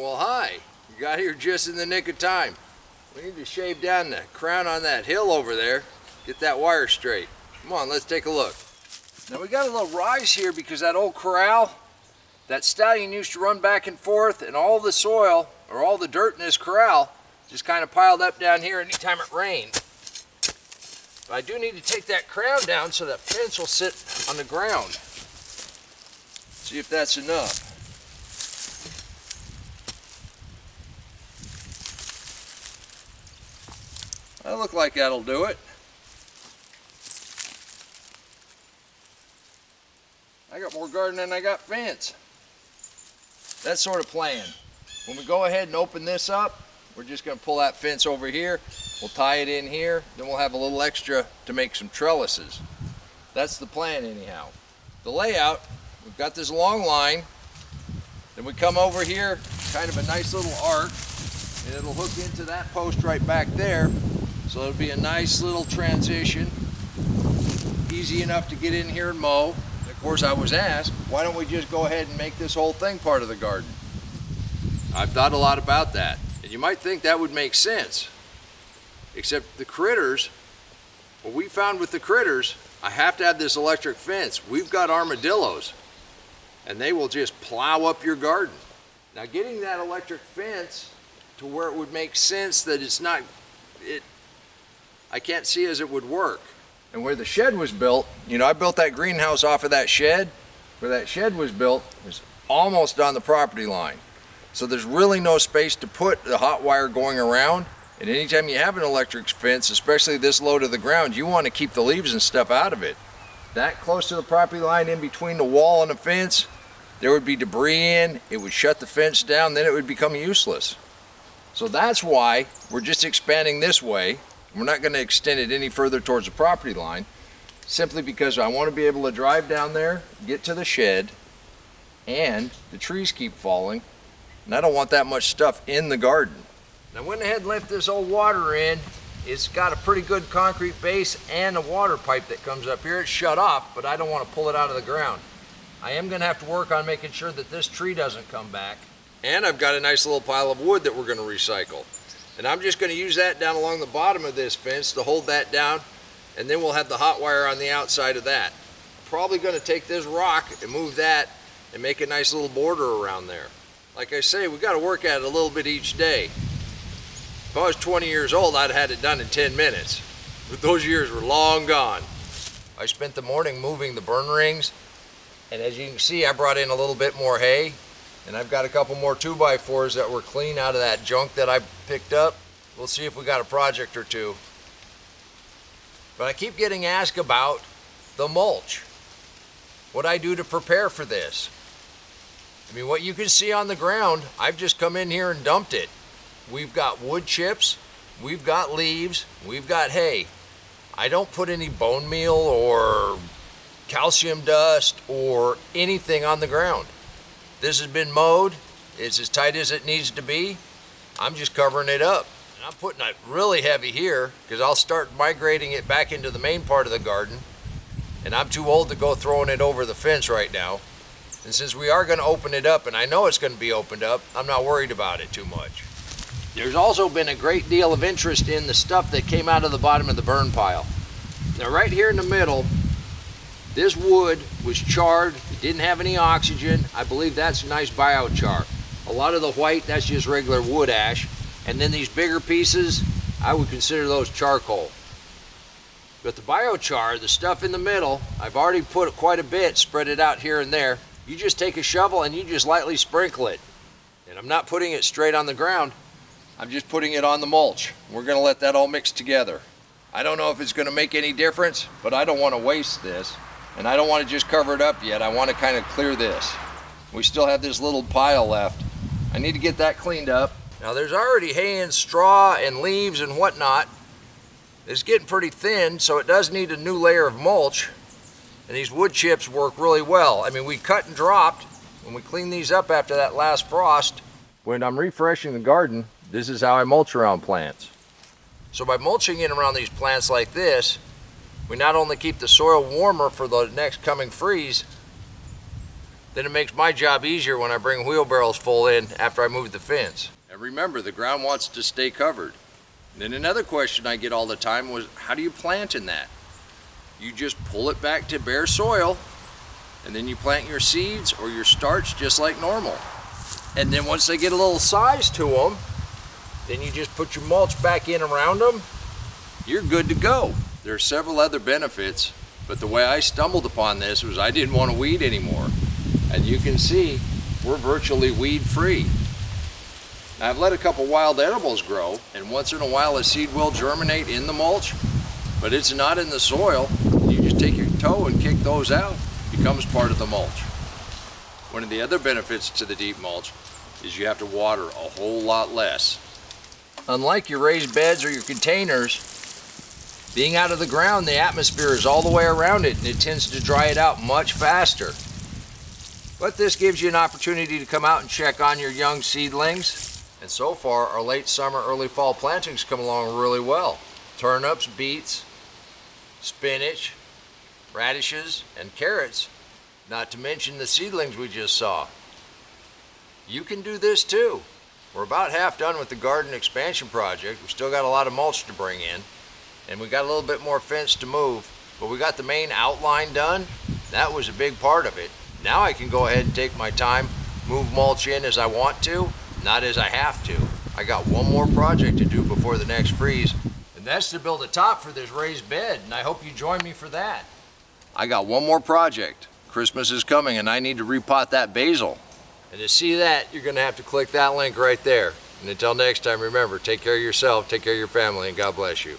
Well, hi. You got here just in the nick of time. We need to shave down the crown on that hill over there. Get that wire straight. Come on, let's take a look. Now we got a little rise here because that old corral, that stallion used to run back and forth, and all the soil, or all the dirt in this corral, just kind of piled up down here anytime it rained. But I do need to take that crown down so that fence will sit on the ground. See if that's enough. That look like that'll do it. I got more garden than I got fence. That sort of plan. When we go ahead and open this up, we're just going to pull that fence over here. We'll tie it in here. Then we'll have a little extra to make some trellises. That's the plan anyhow. The layout, we've got this long line. Then we come over here, kind of a nice little arc. And it'll hook into that post right back there. So it'll be a nice little transition. Easy enough to get in here and mow. And of course I was asked, why don't we just go ahead and make this whole thing part of the garden? I've thought a lot about that. And you might think that would make sense. Except the critters, what we found with the critters, I have to have this electric fence. We've got armadillos. And they will just plow up your garden. Now getting that electric fence to where it would make sense that it's not, I can't see as it would work. And where the shed was built, you know, I built that greenhouse off of that shed. Where that shed was built was almost on the property line. So there's really no space to put the hot wire going around. And anytime you have an electric fence, especially this low to the ground, you want to keep the leaves and stuff out of it. That close to the property line, in between the wall and the fence, there would be debris in, it would shut the fence down, then it would become useless. So that's why we're just expanding this way. We're not going to extend it any further towards the property line, simply because I want to be able to drive down there, get to the shed, and the trees keep falling, and I don't want that much stuff in the garden. Now I went ahead and left this old water in. It's got a pretty good concrete base and a water pipe that comes up here. It's shut off, but I don't want to pull it out of the ground. I am going to have to work on making sure that this tree doesn't come back. And I've got a nice little pile of wood that we're going to recycle. And I'm just going to use that down along the bottom of this fence to hold that down, and then we'll have the hot wire on the outside of that. Probably going to take this rock and move that and make a nice little border around there. Like I say, we got to work at it a little bit each day. If I was 20 years old, I'd have had it done in 10 minutes. But those years were long gone. I spent the morning moving the burn rings, and as you can see, I brought in a little bit more hay. And I've got a couple more 2x4s that were clean out of that junk that I picked up. We'll see if we got a project or two. But I keep getting asked about the mulch. What I do to prepare for this. I mean, what you can see on the ground, I've just come in here and dumped it. We've got wood chips, we've got leaves, we've got hay. I don't put any bone meal or calcium dust or anything on the ground. This has been mowed. It's as tight as it needs to be. I'm just covering it up. And I'm putting it really heavy here because I'll start migrating it back into the main part of the garden. And I'm too old to go throwing it over the fence right now. And since we are going to open it up, and I know it's going to be opened up, I'm not worried about it too much. There's also been a great deal of interest in the stuff that came out of the bottom of the burn pile. Now right here in the middle, this wood was charred, it didn't have any oxygen. I believe that's nice biochar. A lot of the white, that's just regular wood ash. And then these bigger pieces, I would consider those charcoal. But the biochar, the stuff in the middle, I've already put quite a bit, spread it out here and there. You just take a shovel and you just lightly sprinkle it. And I'm not putting it straight on the ground, I'm just putting it on the mulch. We're gonna let that all mix together. I don't know if it's gonna make any difference, but I don't wanna waste this. And I don't want to just cover it up yet. I want to kind of clear this. We still have this little pile left. I need to get that cleaned up. Now there's already hay and straw and leaves and whatnot. It's getting pretty thin, so it does need a new layer of mulch. And these wood chips work really well. I mean, we cut and dropped when we cleaned these up after that last frost. When I'm refreshing the garden, this is how I mulch around plants. So by mulching in around these plants like this, we not only keep the soil warmer for the next coming freeze, Then it makes my job easier when I bring wheelbarrows full in after I move the fence. And remember, the ground wants to stay covered. And then another question I get all the time was, how do you plant in that? You just pull it back to bare soil, and then you plant your seeds or your starts just like normal. And then once they get a little size to them, then you just put your mulch back in around them. You're good to go. There are several other benefits, but the way I stumbled upon this was I didn't want to weed anymore. And you can see we're virtually weed free. Now, I've let a couple wild edibles grow, and once in a while a seed will germinate in the mulch, but it's not in the soil. You just take your toe and kick those out. It becomes part of the mulch. One of the other benefits to the deep mulch is you have to water a whole lot less. Unlike your raised beds or your containers, being out of the ground, the atmosphere is all the way around it and it tends to dry it out much faster. But this gives you an opportunity to come out and check on your young seedlings. And so far, our late summer, early fall plantings come along really well. Turnips, beets, spinach, radishes, and carrots, not to mention the seedlings we just saw. You can do this too. We're about half done with the garden expansion project. We've still got a lot of mulch to bring in, and we got a little bit more fence to move, but we got the main outline done. That was a big part of it. Now I can go ahead and take my time, move mulch in as I want to, not as I have to. I got one more project to do before the next freeze, and that's to build a top for this raised bed, and I hope you join me for that. I got one more project. Christmas is coming and I need to repot that basil. And to see that, you're gonna have to click that link right there. And until next time, remember, take care of yourself, take care of your family, and God bless you.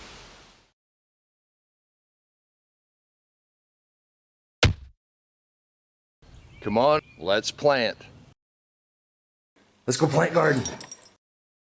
Come on, let's plant. Let's go plant garden.